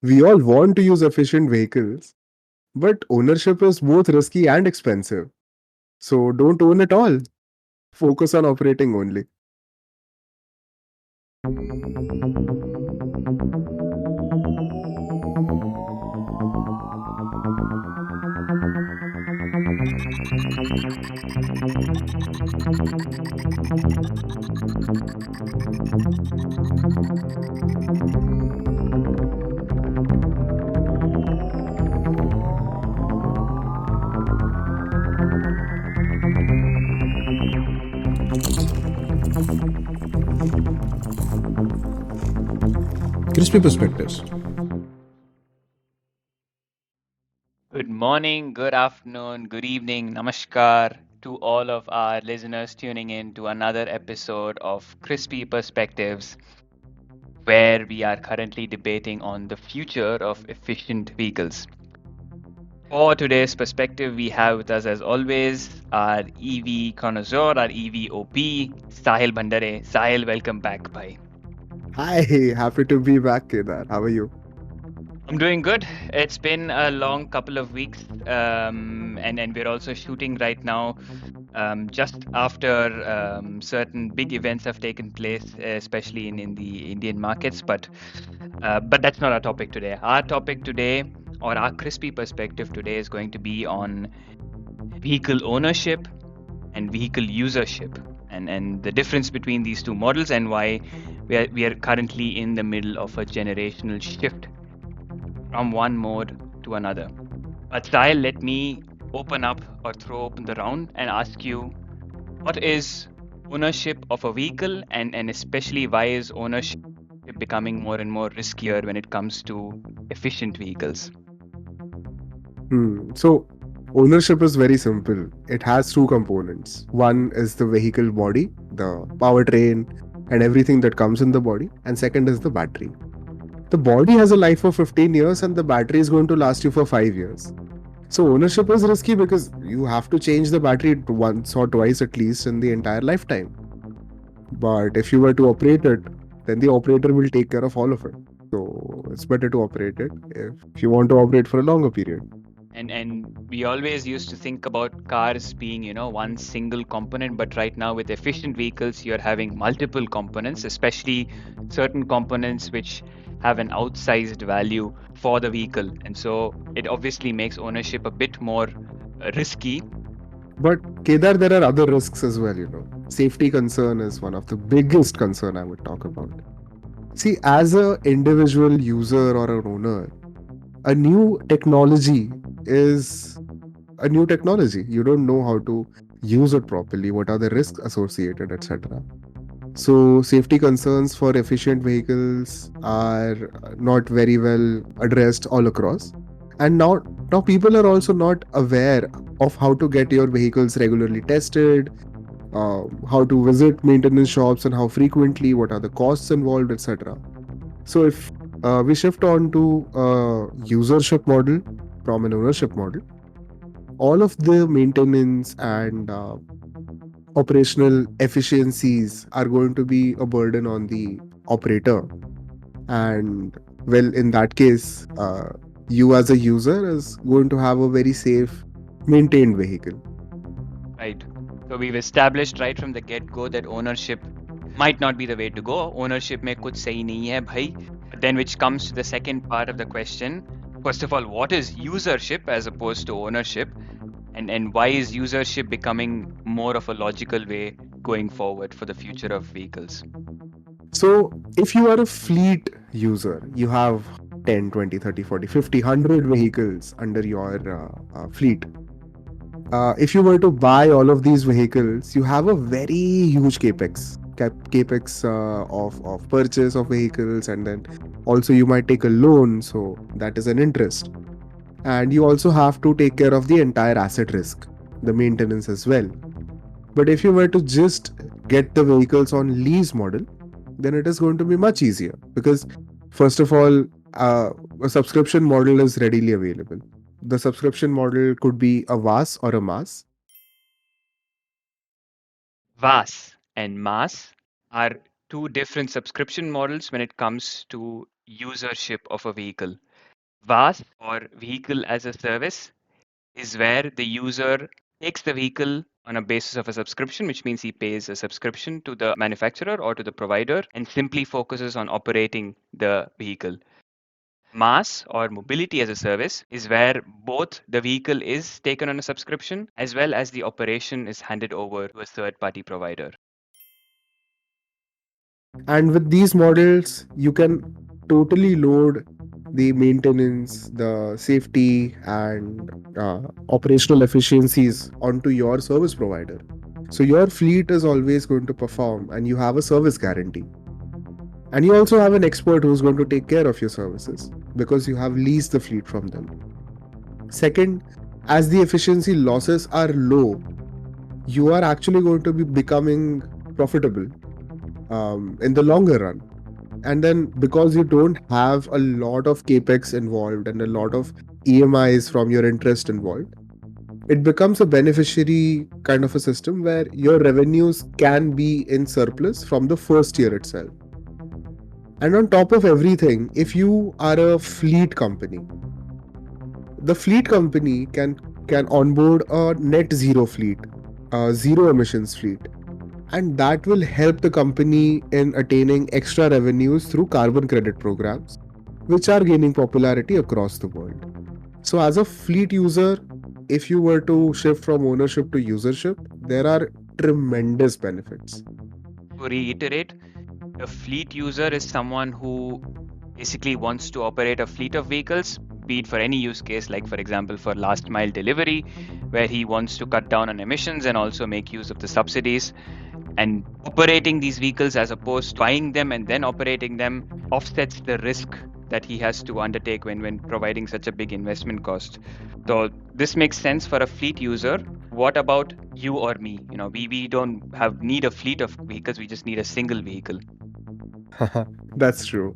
We all want to use efficient vehicles, but ownership is both risky and expensive. So don't own it all. Focus on operating only. Crispy perspectives. Good morning, good afternoon, good evening, namaskar to all of our listeners tuning in to another episode of Crispy Perspectives, where we are currently debating on the future of efficient vehicles. For today's perspective, we have with us, as always, our EV connoisseur, our EV OP, Sahil Bhandare. Sahil, welcome back, bhai. Hi, happy to be back, Kedar. How are you? I'm doing good. It's been a long couple of weeks, and we're also shooting right now, just after certain big events have taken place, especially in the Indian markets. But that's not our topic today. Our topic today, or our crispy perspective today, is going to be on vehicle ownership and vehicle usership, and the difference between these two models, and why we are currently in the middle of a generational shift from one mode to another. But Sahil, let me open up or throw open the round and ask you, what is ownership of a vehicle, and especially why is ownership becoming more and more riskier when it comes to efficient vehicles? So, ownership is very simple. It has two components. One is the vehicle body, the powertrain, and everything that comes in the body, and second is the battery. The body has a life of 15 years, and the battery is going to last you for 5 years. So, ownership is risky because you have to change the battery once or twice at least in the entire lifetime. But if you were to operate it, then the operator will take care of all of it. So, it's better to operate it if you want to operate for a longer period. And we always used to think about cars being, one single component, but right now with efficient vehicles, you're having multiple components, especially certain components which have an outsized value for the vehicle. And so it obviously makes ownership a bit more risky. But Kedar, there are other risks as well. Safety concern is one of the biggest concern I would talk about. See, as a individual user or an owner, a new technology is a new technology. You don't know how to use it properly, what are the risks associated, etc. So, safety concerns for efficient vehicles are not very well addressed all across. And now people are also not aware of how to get your vehicles regularly tested, how to visit maintenance shops and how frequently, what are the costs involved, etc. So, if we shift on to a usership model from an ownership model, all of the maintenance and operational efficiencies are going to be a burden on the operator. And well, in that case, you as a user is going to have a very safe, maintained vehicle. Right. So we've established right from the get-go that ownership might not be the way to go. Ownership में कुछ सही नहीं है भाई. But then which comes to the second part of the question. First of all, what is usership as opposed to ownership? And why is usership becoming more of a logical way going forward for the future of vehicles? So, if you are a fleet user, you have 10, 20, 30, 40, 50, 100 vehicles under your fleet. If you were to buy all of these vehicles, you have a very huge capex of purchase of vehicles, and then also you might take a loan, so that is an interest. And you also have to take care of the entire asset risk, the maintenance as well. But if you were to just get the vehicles on lease model, then it is going to be much easier because, first of all, a subscription model is readily available. The subscription model could be a VaaS or a MaaS. VaaS and MaaS are two different subscription models when it comes to usership of a vehicle. VaaS, or vehicle as a service, is where the user takes the vehicle on a basis of a subscription, which means he pays a subscription to the manufacturer or to the provider and simply focuses on operating the vehicle. MaaS, or mobility as a service, is where both the vehicle is taken on a subscription as well as the operation is handed over to a third party provider. And with these models, you can totally load the maintenance, the safety, and operational efficiencies onto your service provider. So your fleet is always going to perform and you have a service guarantee. And you also have an expert who's going to take care of your services because you have leased the fleet from them. Second, as the efficiency losses are low, you are actually going to be becoming profitable in the longer run. And then because you don't have a lot of capex involved and a lot of EMIs from your interest involved, it becomes a beneficiary kind of a system where your revenues can be in surplus from the first year itself. And on top of everything, if you are a fleet company, the fleet company can onboard a net zero fleet, a zero emissions fleet, and that will help the company in attaining extra revenues through carbon credit programs, which are gaining popularity across the world. So, as a fleet user, if you were to shift from ownership to usership, there are tremendous benefits. To reiterate, a fleet user is someone who basically wants to operate a fleet of vehicles, be it for any use case, like for example for last mile delivery, where he wants to cut down on emissions and also make use of the subsidies. And operating these vehicles as opposed to buying them and then operating them offsets the risk that he has to undertake when providing such a big investment cost. So this makes sense for a fleet user. What about you or me? We don't need a fleet of vehicles, we just need a single vehicle. That's true.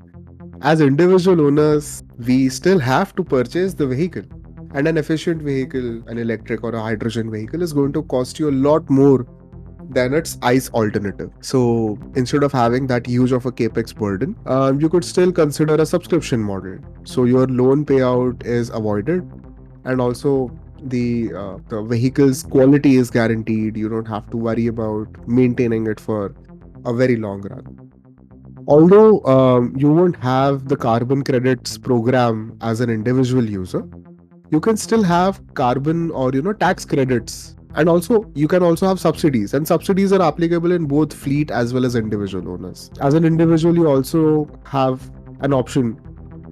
As individual owners, we still have to purchase the vehicle. And an efficient vehicle, an electric or a hydrogen vehicle, is going to cost you a lot more than its ICE alternative. So instead of having that huge of a capex burden, you could still consider a subscription model. So your loan payout is avoided, and also the vehicle's quality is guaranteed. You don't have to worry about maintaining it for a very long run. Although you won't have the carbon credits program as an individual user, you can still have carbon or tax credits, and also you can also have subsidies, and subsidies are applicable in both fleet as well as individual owners. As an individual, you also have an option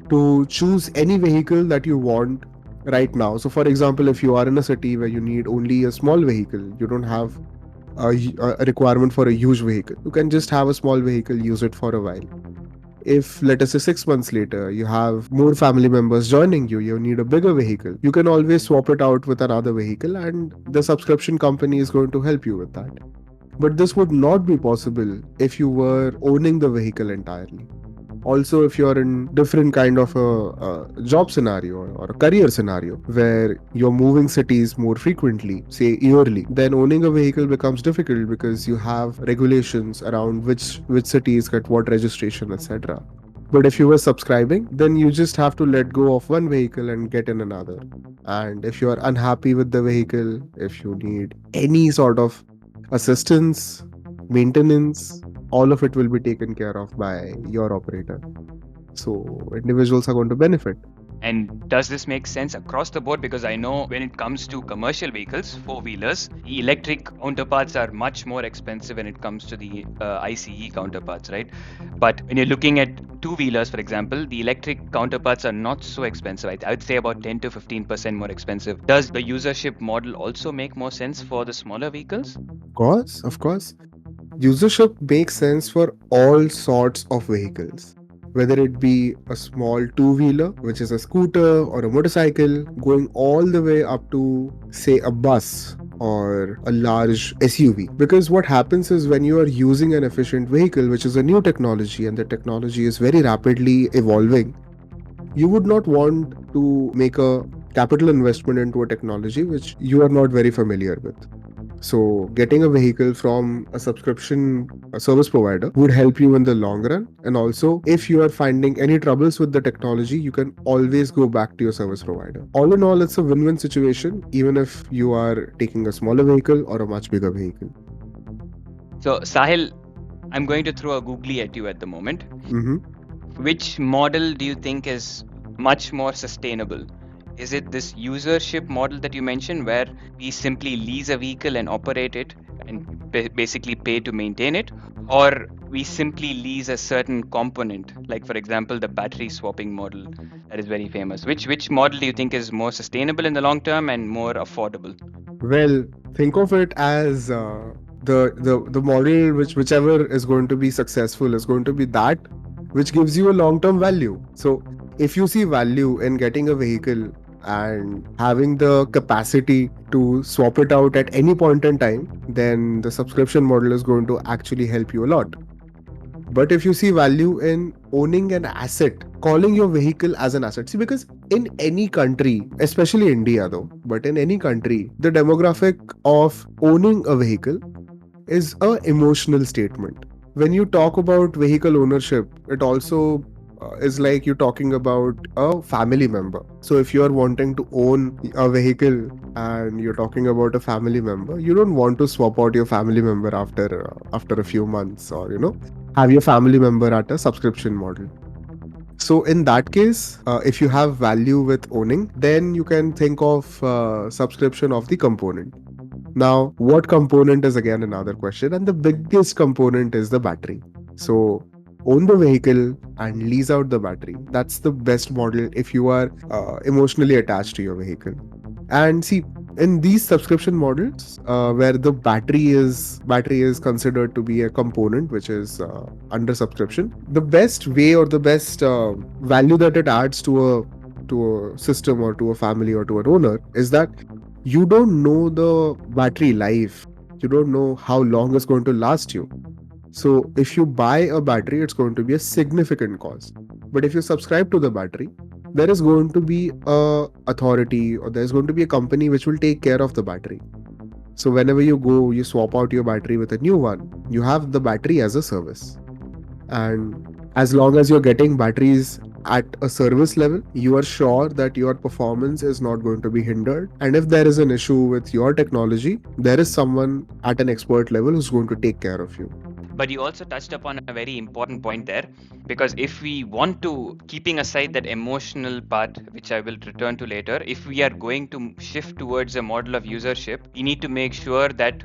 to choose any vehicle that you want right now. So for example, if you are in a city where you need only a small vehicle, you don't have a requirement for a huge vehicle, you can just have a small vehicle, use it for a while. If, let us say, 6 months later, you have more family members joining you, you need a bigger vehicle, you can always swap it out with another vehicle, and the subscription company is going to help you with that. But this would not be possible if you were owning the vehicle entirely. Also, if you're in different kind of a job scenario or a career scenario where you're moving cities more frequently, say yearly, then owning a vehicle becomes difficult because you have regulations around which cities get what registration, etc. But if you were subscribing, then you just have to let go of one vehicle and get in another. And if you are unhappy with the vehicle, if you need any sort of assistance, maintenance, all of it will be taken care of by your operator. So individuals are going to benefit. And does this make sense across the board? Because I know when it comes to commercial vehicles, four-wheelers, the electric counterparts are much more expensive when it comes to the ICE counterparts, right? But when you're looking at two-wheelers, for example, the electric counterparts are not so expensive. I would say about 10 to 15% more expensive. Does the usership model also make more sense for the smaller vehicles? Of course. Usership makes sense for all sorts of vehicles. Whether it be a small two-wheeler, which is a scooter or a motorcycle, going all the way up to, say, a bus or a large SUV. Because what happens is when you are using an efficient vehicle, which is a new technology and the technology is very rapidly evolving, you would not want to make a capital investment into a technology which you are not very familiar with. So, getting a vehicle from a subscription service provider would help you in the long run. And also, if you are finding any troubles with the technology, you can always go back to your service provider. All in all, it's a win win situation, even if you are taking a smaller vehicle or a much bigger vehicle. So, Sahil, I'm going to throw a googly at you at the moment. Mm-hmm. Which model do you think is much more sustainable? Is it this usership model that you mentioned, where we simply lease a vehicle and operate it and basically pay to maintain it? Or we simply lease a certain component, like for example, the battery swapping model that is very famous. Which model do you think is more sustainable in the long term and more affordable? Well, think of it as the model whichever is going to be successful is going to be that which gives you a long term value. So if you see value in getting a vehicle and having the capacity to swap it out at any point in time, then the subscription model is going to actually help you a lot. But if you see value in owning an asset, calling your vehicle as an asset, see, because in any country, especially India though, but in any country, the demographic of owning a vehicle is a emotional statement. When you talk about vehicle ownership, it also is like you're talking about a family member. So if you are wanting to own a vehicle and you're talking about a family member, you don't want to swap out your family member after a few months, or have your family member at a subscription model. So in that case, if you have value with owning, then you can think of subscription of the component. Now, what component is again another question, and the biggest component is the battery. So, own the vehicle and lease out the battery. That's the best model if you are emotionally attached to your vehicle. And see, in these subscription models, where the battery is considered to be a component which is under subscription, the best way or the best value that it adds to a system or to a family or to an owner is that you don't know the battery life. You don't know how long it's going to last you. So if you buy a battery, it's going to be a significant cost. But if you subscribe to the battery, there is going to be a authority or there's going to be a company which will take care of the battery. So whenever you go, you swap out your battery with a new one, you have the battery as a service. And as long as you're getting batteries at a service level, you are sure that your performance is not going to be hindered. And if there is an issue with your technology, there is someone at an expert level who's going to take care of you. But you also touched upon a very important point there, because if we want to, keeping aside that emotional part, which I will return to later, if we are going to shift towards a model of usership, we need to make sure that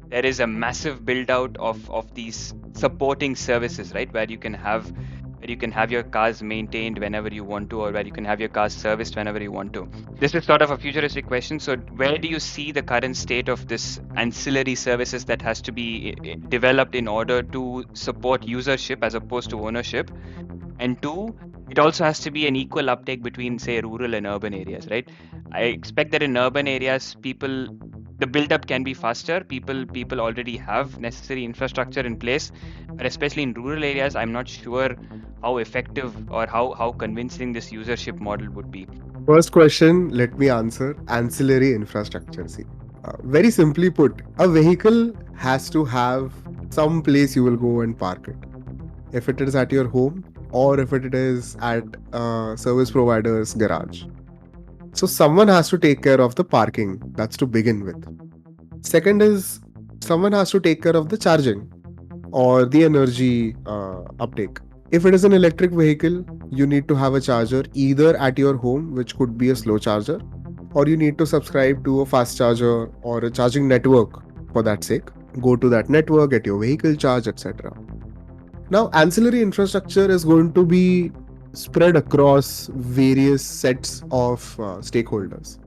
there is a massive build out of these supporting services, right? Where you can have your cars maintained whenever you want to, or where you can have your cars serviced whenever you want to. This is sort of a futuristic question. So where do you see the current state of this ancillary services that has to be developed in order to support usership as opposed to ownership? And two, it also has to be an equal uptake between, say, rural and urban areas, right? I expect that in urban areas, the build-up can be faster. People already have necessary infrastructure in place, but especially in rural areas, I'm not sure how effective or how convincing this usership model would be. First question, let me answer ancillary infrastructure. See, very simply put, a vehicle has to have some place you will go and park it. If it is at your home or if it is at a service provider's garage. So someone has to take care of the parking. That's to begin with. Second is someone has to take care of the charging or the energy uptake. If it is an electric vehicle, you need to have a charger either at your home, which could be a slow charger, or you need to subscribe to a fast charger or a charging network for that sake. Go to that network, get your vehicle charged, etc. Now, ancillary infrastructure is going to be spread across various sets of stakeholders.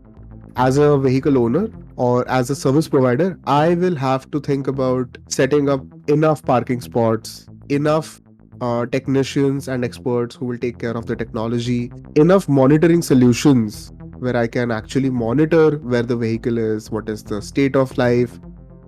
As a vehicle owner or as a service provider, I will have to think about setting up enough parking spots, enough technicians and experts who will take care of the technology, enough monitoring solutions where I can actually monitor where the vehicle is, what is the state of life,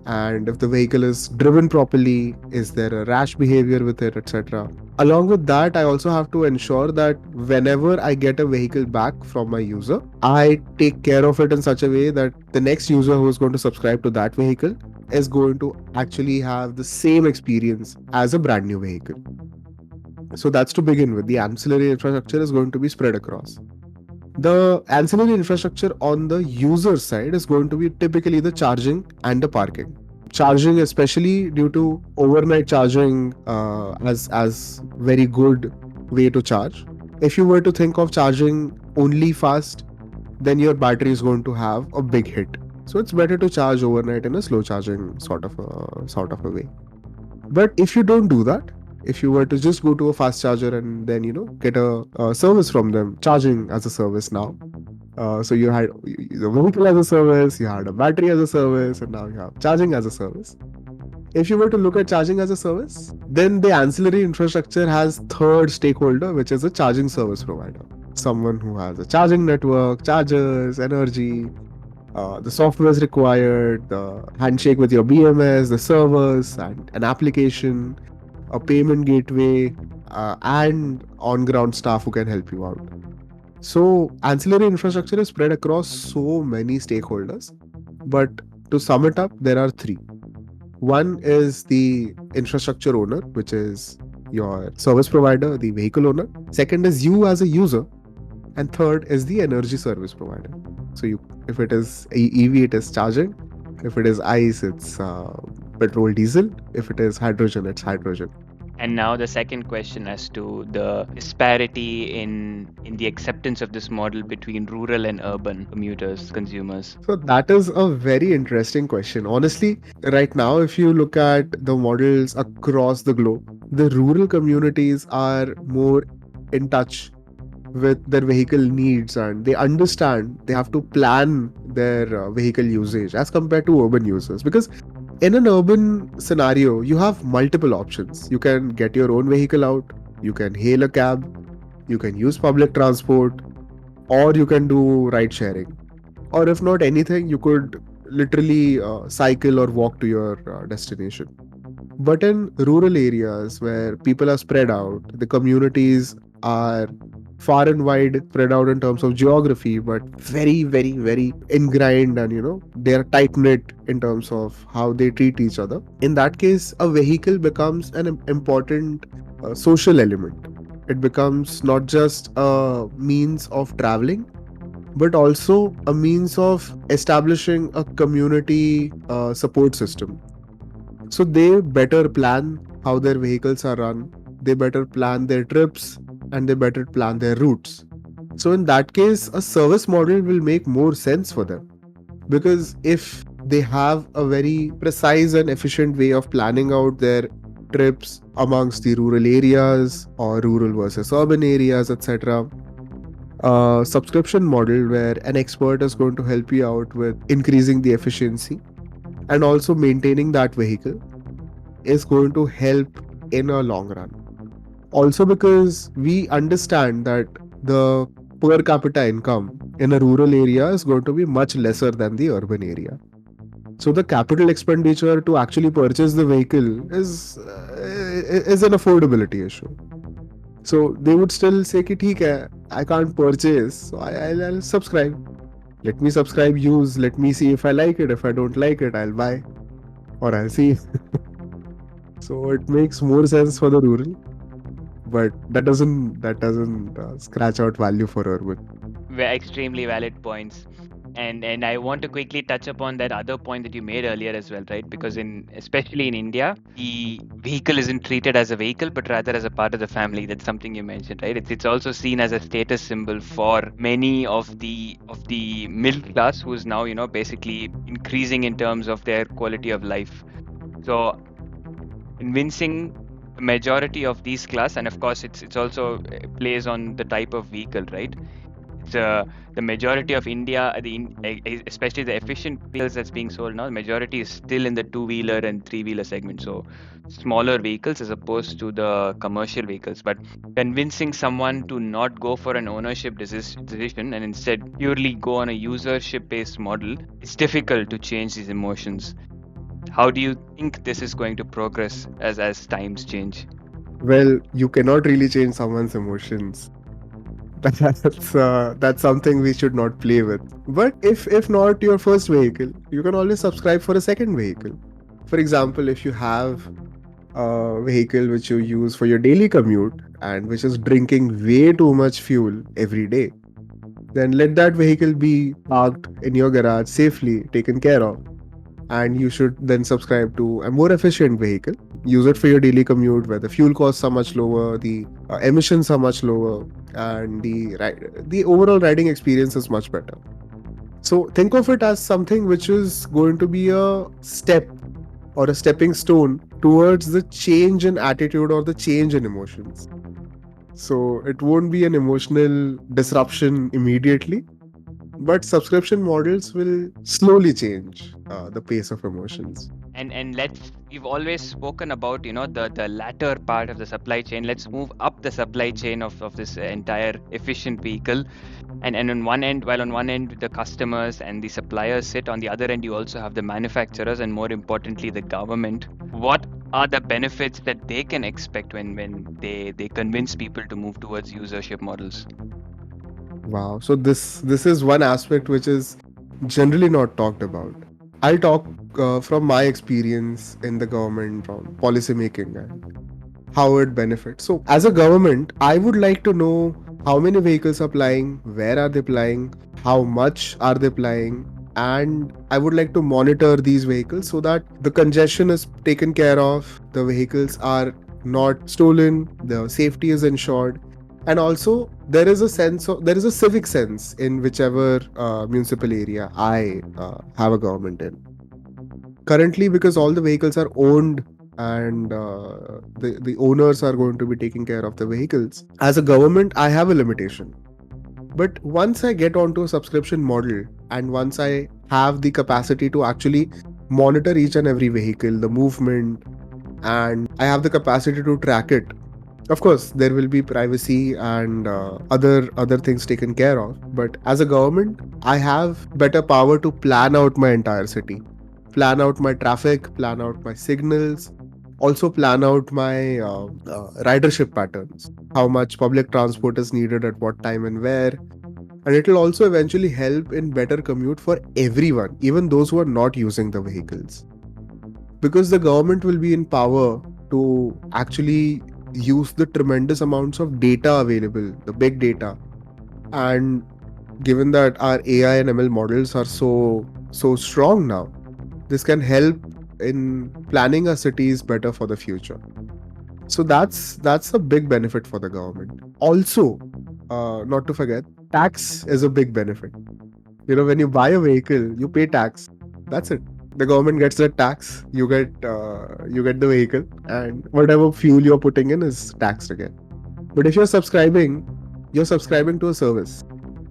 and if the vehicle is driven properly, is there a rash behavior with it, etc. Along with that, I also have to ensure that whenever I get a vehicle back from my user, I take care of it in such a way that the next user who is going to subscribe to that vehicle is going to actually have the same experience as a brand new vehicle. So that's to begin with. The ancillary infrastructure is going to be spread across. The ancillary infrastructure on the user side is going to be typically the charging and the parking. Charging, especially due to overnight charging, as very good way to charge. If you were to think of charging only fast, then your battery is going to have a big hit. So it's better to charge overnight in a slow charging sort of a way. But if you don't do that, if you were to just go to a fast charger and then get a service from them, charging as a service now. So you had the vehicle as a service, you had a battery as a service, and now you have charging as a service. If you were to look at charging as a service, then the ancillary infrastructure has third stakeholder, which is a charging service provider. Someone who has a charging network, chargers, energy, the software is required, the handshake with your BMS, the servers, and an application, a payment gateway, and on ground staff who can help you out. So, ancillary infrastructure is spread across so many stakeholders. But to sum it up, there are three. One is the infrastructure owner, which is your service provider, the vehicle owner. Second is you as a user. And third is the energy service provider. So, if it is EV, it is charging. If it is ICE, it's petrol, diesel. If it is hydrogen, it's hydrogen. And now the second question as to the disparity in the acceptance of this model between rural and urban commuters, consumers. So that is a very interesting question. Honestly, right now, if you look at the models across the globe, the rural communities are more in touch with their vehicle needs, and they understand they have to plan their vehicle usage as compared to urban users. Because in an urban scenario, you have multiple options. You can get your own vehicle out, you can hail a cab, you can use public transport, or you can do ride sharing. Or if not anything, you could literally cycle or walk to your destination. But in rural areas where people are spread out, the communities are far and wide spread out in terms of geography, but very, very, very ingrained, and they are tight knit in terms of how they treat each other. In that case, a vehicle becomes an important social element. It becomes not just a means of traveling, but also a means of establishing a community support system. So they better plan how their vehicles are run, they better plan their trips, and they better plan their routes. So in that case, a service model will make more sense for them. Because if they have a very precise and efficient way of planning out their trips amongst the rural areas or rural versus urban areas, etc., a subscription model where an expert is going to help you out with increasing the efficiency and also maintaining that vehicle is going to help in a long run. Also, because we understand that the per capita income in a rural area is going to be much lesser than the urban area. So the capital expenditure to actually purchase the vehicle is an affordability issue. So they would still say कि ठीक है, I can't purchase, so I'll subscribe. Let me subscribe, use, let me see if I like it. If I don't like it, I'll buy or I'll see. So it makes more sense for the rural, but that doesn't scratch out value for urban. Extremely valid points. And I want to quickly touch upon that other point that you made earlier as well, right? Because especially in India, the vehicle isn't treated as a vehicle, but rather as a part of the family. That's something you mentioned, right? It's also seen as a status symbol for many of the middle class, who's now basically increasing in terms of their quality of life. So convincing the majority of these class, and of course it's also plays on the type of vehicle, right? The majority of India, especially the efficient vehicles that's being sold now, the majority is still in the two-wheeler and three-wheeler segment. So smaller vehicles as opposed to the commercial vehicles. But convincing someone to not go for an ownership decision and instead purely go on a usership-based model, it's difficult to change these emotions. How do you think this is going to progress as times change? Well, you cannot really change someone's emotions. That's something we should not play with. But if not your first vehicle, you can always subscribe for a second vehicle. For example, if you have a vehicle which you use for your daily commute and which is drinking way too much fuel every day, then let that vehicle be parked in your garage safely, taken care of. And you should then subscribe to a more efficient vehicle. Use it for your daily commute where the fuel costs are much lower, the emissions are much lower, and the overall riding experience is much better. So think of it as something which is going to be a step or a stepping stone towards the change in attitude or the change in emotions. So it won't be an emotional disruption immediately, but subscription models will slowly change the pace of emotions. And we've always spoken about, the latter part of the supply chain. Let's move up the supply chain of this entire efficient vehicle. And on one end, while on one end the customers and the suppliers sit, on the other end you also have the manufacturers and more importantly the government. What are the benefits that they can expect when they convince people to move towards usership models? Wow. So this is one aspect which is generally not talked about. I'll talk from my experience in the government from policy making and how it benefits. So as a government, I would like to know how many vehicles are plying, where are they plying, how much are they plying, and I would like to monitor these vehicles so that the congestion is taken care of, the vehicles are not stolen, the safety is ensured, and also there is a civic sense in whichever municipal area I have a government in. Currently, because all the vehicles are owned and the owners are going to be taking care of the vehicles, as a government I have a limitation. But once I get onto a subscription model and once I have the capacity to actually monitor each and every vehicle, the movement, and I have the capacity to track it, of course there will be privacy and other things taken care of, but as a government I have better power to plan out my entire city, plan out my traffic, plan out my signals, also plan out my ridership patterns, how much public transport is needed at what time and where. And it will also eventually help in better commute for everyone, even those who are not using the vehicles, because the government will be in power to actually use the tremendous amounts of data available, the big data. And given that our AI and ML models are so strong now, this can help in planning our cities better for the future. So that's a big benefit for the government. Also, not to forget, tax is a big benefit. When you buy a vehicle, you pay tax. That's it. The government gets the tax. You get the vehicle, and whatever fuel you're putting in is taxed again. But if you're subscribing to a service.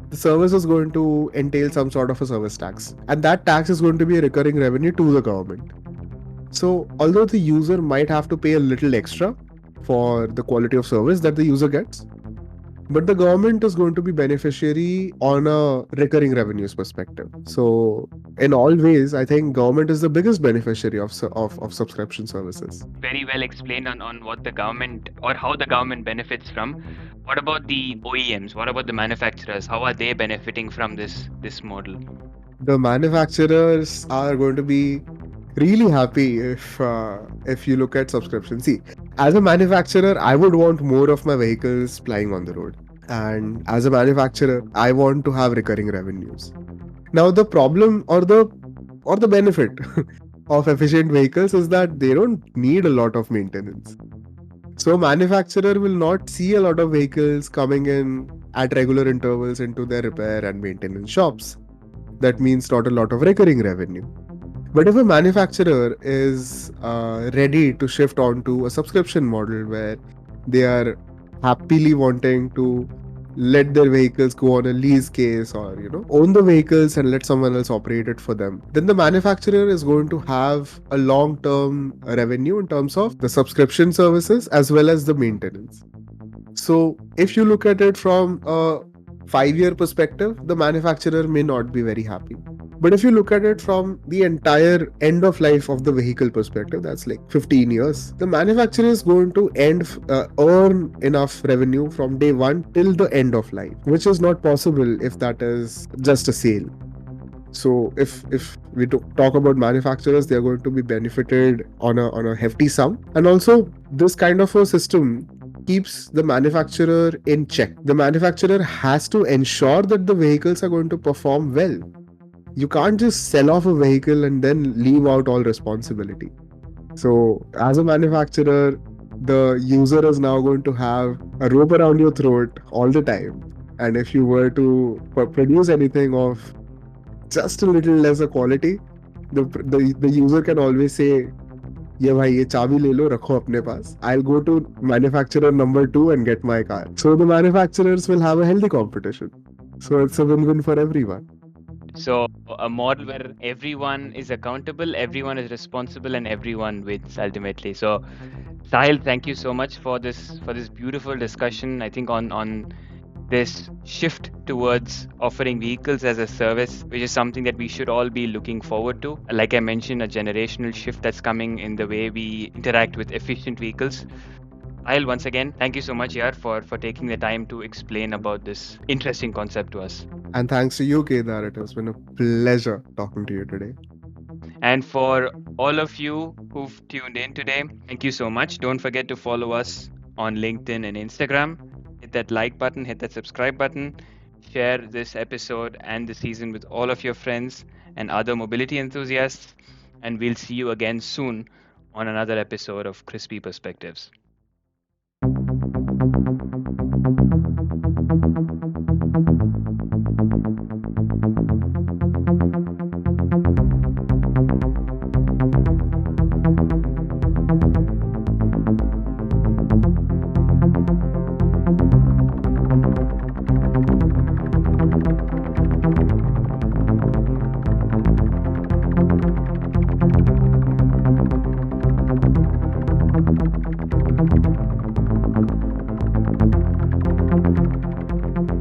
The service is going to entail some sort of a service tax, and that tax is going to be a recurring revenue to the government. So, although the user might have to pay a little extra for the quality of service that the user gets, but the government is going to be beneficiary on a recurring revenues perspective. So, in all ways, I think government is the biggest beneficiary of subscription services. Very well explained on what the government or how the government benefits from. What about the OEMs? What about the manufacturers? How are they benefiting from this model? The manufacturers are going to be really happy if you look at subscription. See, as a manufacturer, I would want more of my vehicles plying on the road, and as a manufacturer, I want to have recurring revenues. Now, the problem or the benefit of efficient vehicles is that they don't need a lot of maintenance. So, manufacturer will not see a lot of vehicles coming in at regular intervals into their repair and maintenance shops. That means not a lot of recurring revenue. But if a manufacturer is ready to shift onto a subscription model where they are happily wanting to let their vehicles go on a lease case, or own the vehicles and let someone else operate it for them, then the manufacturer is going to have a long term revenue in terms of the subscription services as well as the maintenance. So if you look at it from a 5-year perspective, the manufacturer may not be very happy. But if you look at it from the entire end of life of the vehicle perspective, that's like 15 years, the manufacturer is going to earn enough revenue from day one till the end of life, which is not possible if that is just a sale. So if we talk about manufacturers, they are going to be benefited on a hefty sum, and also this kind of a system keeps the manufacturer in check. The manufacturer has to ensure that the vehicles are going to perform well. You can't just sell off a vehicle and then leave out all responsibility. So as a manufacturer, the user is now going to have a rope around your throat all the time. And if you were to produce anything of just a little lesser quality, the user can always say, ये भाई ये चाबी ले लो रखो अपने पास. I'll go to manufacturer number 2 and get my car. So the manufacturers will have a healthy competition. So it's a win-win for everyone. So a model where everyone is accountable, everyone is responsible, and everyone wins ultimately. So Sahil, thank you so much for this beautiful discussion. I think on this shift towards offering vehicles as a service, which is something that we should all be looking forward to. Like I mentioned, a generational shift that's coming in the way we interact with efficient vehicles. I'll once again thank you so much, Yar, for taking the time to explain about this interesting concept to us. And thanks to you, Kedar. It has been a pleasure talking to you today. And for all of you who've tuned in today, thank you so much. Don't forget to follow us on LinkedIn and Instagram. Hit that like button, hit that subscribe button, share this episode and the season with all of your friends and other mobility enthusiasts. And we'll see you again soon on another episode of Crispy Perspectives.